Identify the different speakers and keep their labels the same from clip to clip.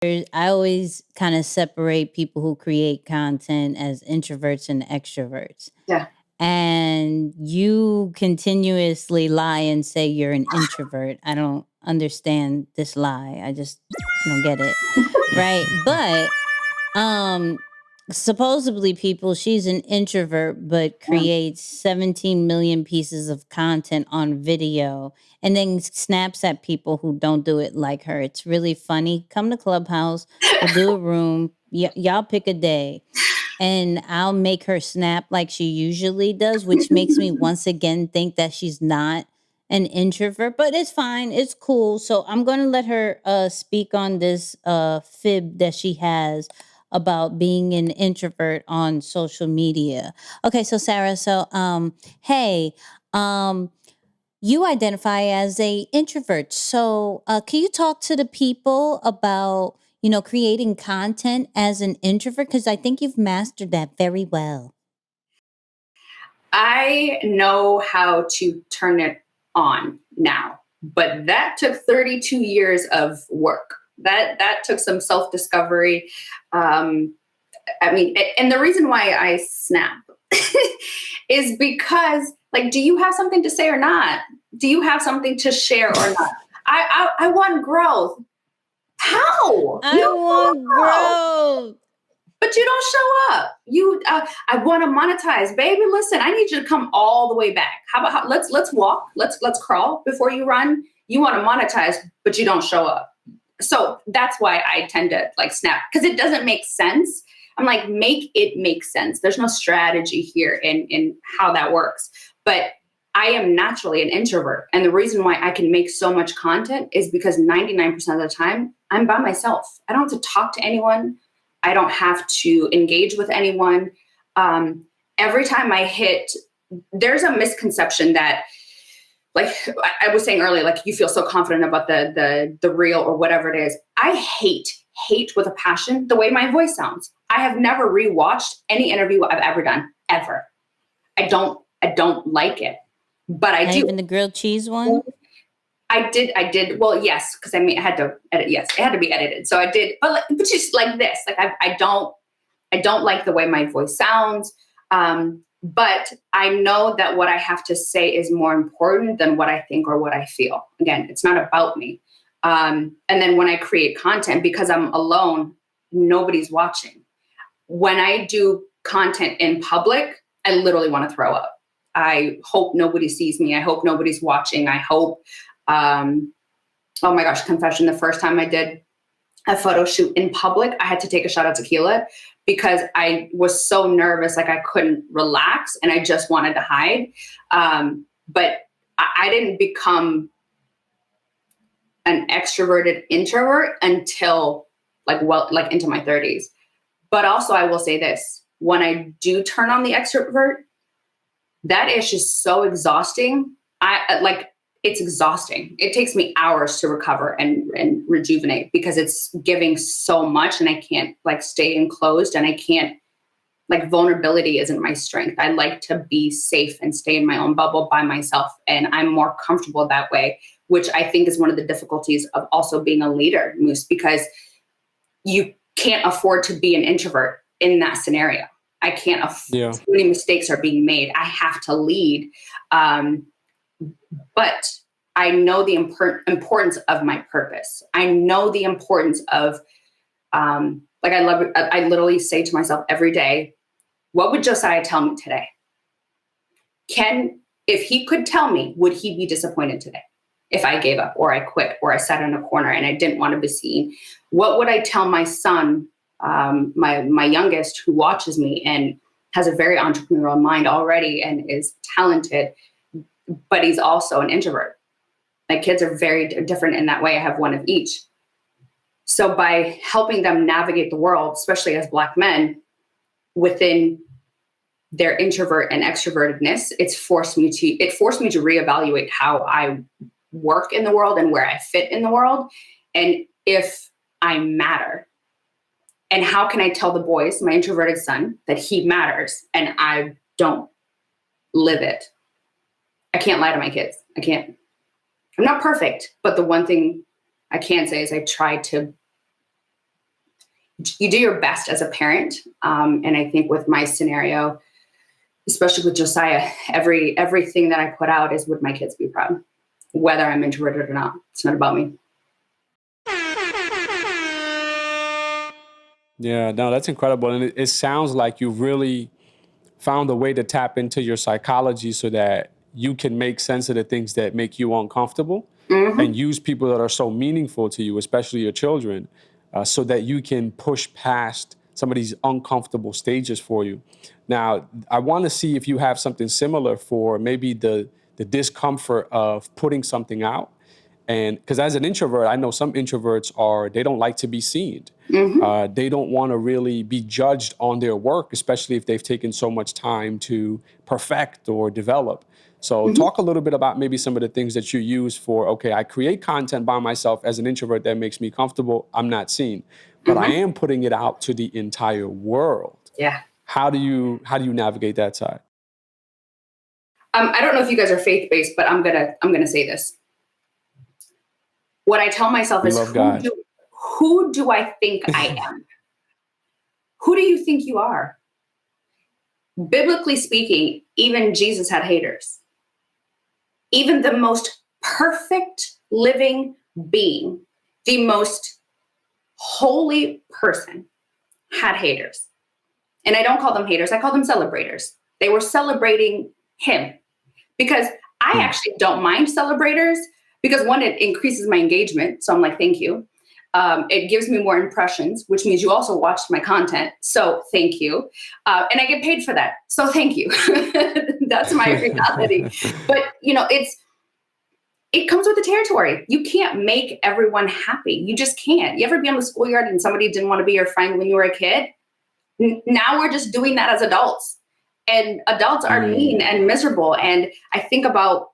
Speaker 1: I always kind of separate people who create content as introverts and extroverts.
Speaker 2: Yeah.
Speaker 1: And you continuously lie and say you're an introvert. I don't understand this lie. I don't get it. Right? But um supposedly people she's an introvert but
Speaker 2: Yeah.
Speaker 1: creates 17 million pieces of content on video and then snaps at people who don't do it like her. It's really funny. Come to Clubhouse, we'll do a room. Y'all pick a day and I'll make her snap like she usually does, which makes me once again think that she's not an introvert, but it's fine. It's cool. So I'm going to let her speak on this fib that she has about being an introvert on social media. Okay, so Sarah, hey, um you identify as a introvert. So, can you talk to the people about, creating content as an introvert? Because I think you've mastered that very well.
Speaker 2: I know how to turn it on now, but that took 32 years of work. That took some self-discovery. Um, and the reason why I snap is because, like, do you have something to say or not? Do you have something to share or not? I want growth. How? You
Speaker 1: I
Speaker 2: don't
Speaker 1: want
Speaker 2: know.
Speaker 1: growth.
Speaker 2: But you don't show up. I want to monetize, baby. Listen, I need you to come all the way back. Let's walk, let's crawl before you run. You want to monetize, but you don't show up. So that's why I tend to like snap because it doesn't make sense. I'm like, make it make sense. There's no strategy here in how that works. But I am naturally an introvert, and the reason why I can make so much content is because 99% of the time I'm by myself. I don't have to talk to anyone. I don't have to engage with anyone. Every time I hit, there's a misconception that, like I was saying earlier, like you feel so confident about the reel or whatever it is. I hate with a passion the way my voice sounds. I have never rewatched any interview I've ever done ever. I don't like it, but I
Speaker 1: Not
Speaker 2: do.
Speaker 1: even the grilled cheese one?
Speaker 2: I did. Well, yes, because I had to edit. Yes, it had to be edited. So I did, but just like this, like I don't like the way my voice sounds. But I know that what I have to say is more important than what I think or what I feel. Again, it's not about me. And then when I create content, because I'm alone, nobody's watching. When I do content in public, I literally want to throw up. I hope nobody sees me. I hope nobody's watching. I hope oh my gosh, confession. The first time I did a photo shoot in public, I had to take a shot of tequila because I was so nervous, like I couldn't relax and I just wanted to hide. But I didn't become an extroverted introvert until like into my 30s. But also I will say this, when I do turn on the extrovert, that is just so exhausting. It's exhausting. It takes me hours to recover and rejuvenate because it's giving so much and I can't like stay enclosed and I can't like vulnerability isn't my strength. I like to be safe and stay in my own bubble by myself. And I'm more comfortable that way, which I think is one of the difficulties of also being a leader, Moose, because you can't afford to be an introvert in that scenario. I can't afford
Speaker 3: Yeah.
Speaker 2: too many mistakes are being made. I have to lead. But I know the importance of my purpose. I know the importance of, I literally say to myself every day, what would Josiah tell me today? If he could tell me, would he be disappointed today? If I gave up or I quit or I sat in a corner and I didn't want to be seen, what would I tell my son, my youngest who watches me and has a very entrepreneurial mind already and is talented, but he's also an introvert. My kids are very different in that way. I have one of each. So by helping them navigate the world, especially as Black men, within their introvert and extrovertedness, it forced me to reevaluate how I work in the world and where I fit in the world and if I matter. And how can I tell the boys, my introverted son, that he matters and I don't live it? I can't lie to my kids. I can't. I'm not perfect, but the one thing I can say is I try to you do your best as a parent. And I think with my scenario, especially with Josiah, everything that I put out is would my kids be proud, whether I'm introverted or not. It's not about me.
Speaker 3: Yeah, no, that's incredible. And it sounds like you've really found a way to tap into your psychology so that you can make sense of the things that make you uncomfortable and use people that are so meaningful to you, especially your children, so that you can push past some of these uncomfortable stages for you. Now, I want to see if you have something similar for maybe the discomfort of putting something out. And because as an introvert, I know some introverts they don't like to be seen. They don't want to really be judged on their work, especially if they've taken so much time to perfect or develop. So talk a little bit about maybe some of the things that you use for, okay, I create content by myself as an introvert that makes me comfortable. I'm not seen, but I am putting it out to the entire world.
Speaker 2: Yeah.
Speaker 3: How do you navigate that side?
Speaker 2: I don't know if you guys are faith-based, but I'm gonna say this. What I tell myself is, who do I think I am? Who do you think you are? Biblically speaking, even Jesus had haters. Even the most perfect living being, the most holy person, had haters. And I don't call them haters, I call them celebrators. They were celebrating him. Because I actually don't mind celebrators, because one, it increases my engagement. So I'm like, thank you. It gives me more impressions, which means you also watched my content. So thank you. And I get paid for that. So thank you. That's my reality. But it comes with the territory. You can't make everyone happy. You just can't. You ever be on the schoolyard and somebody didn't want to be your friend when you were a kid? Now we're just doing that as adults. And adults are mean and miserable. And I think about,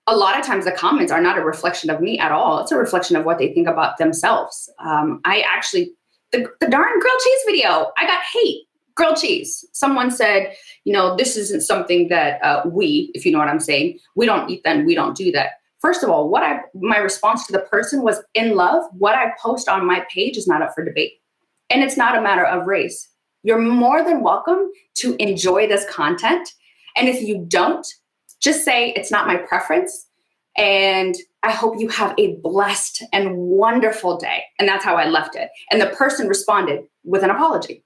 Speaker 2: a lot of times the comments are not a reflection of me at all. It's a reflection of what they think about themselves. The darn grilled cheese video, I got hate. Grilled cheese. Someone said, this isn't something that if you know what I'm saying, we don't eat that and we don't do that. First of all, my response to the person was, in love, what I post on my page is not up for debate. And it's not a matter of race. You're more than welcome to enjoy this content. And if you don't, just say it's not my preference. And I hope you have a blessed and wonderful day. And that's how I left it. And the person responded with an apology.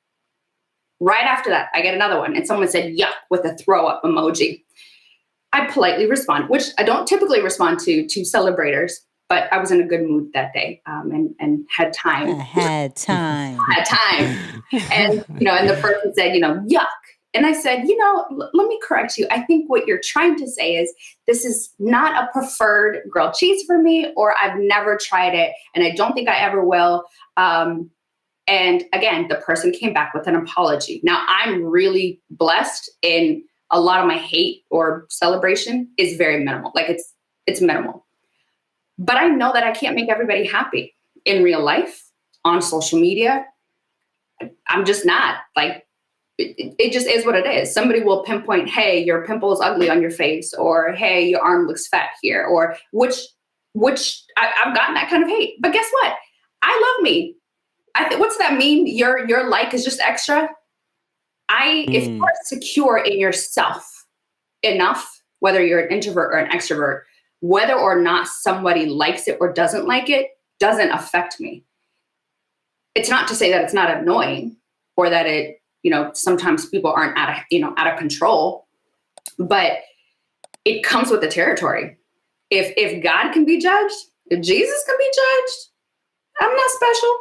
Speaker 2: Right after that, I get another one. And someone said, yuck, with a throw up emoji. I politely respond, which I don't typically respond to celebrators, but I was in a good mood that day and had time.
Speaker 1: I had time.
Speaker 2: And, and the person said, yuck. And I said, let me correct you. I think what you're trying to say is this is not a preferred grilled cheese for me, or I've never tried it and I don't think I ever will. And again, the person came back with an apology. Now, I'm really blessed in a lot of my hate or celebration is very minimal. Like it's minimal. But I know that I can't make everybody happy in real life, on social media. I'm just not. Like, it just is what it is. Somebody will pinpoint, hey, your pimple is ugly on your face, or hey, your arm looks fat here, or which I've gotten that kind of hate. But guess what? I love me. What's that mean? Your like is just extra. If you're secure in yourself enough, whether you're an introvert or an extrovert, whether or not somebody likes it or doesn't like it, doesn't affect me. It's not to say that it's not annoying or that it, sometimes people aren't out of control, but it comes with the territory. If God can be judged, if Jesus can be judged, I'm not special.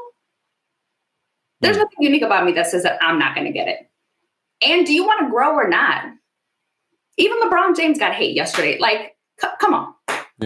Speaker 2: There's nothing unique about me that says that I'm not going to get it. And do you want to grow or not? Even LeBron James got hate yesterday. Like, come on.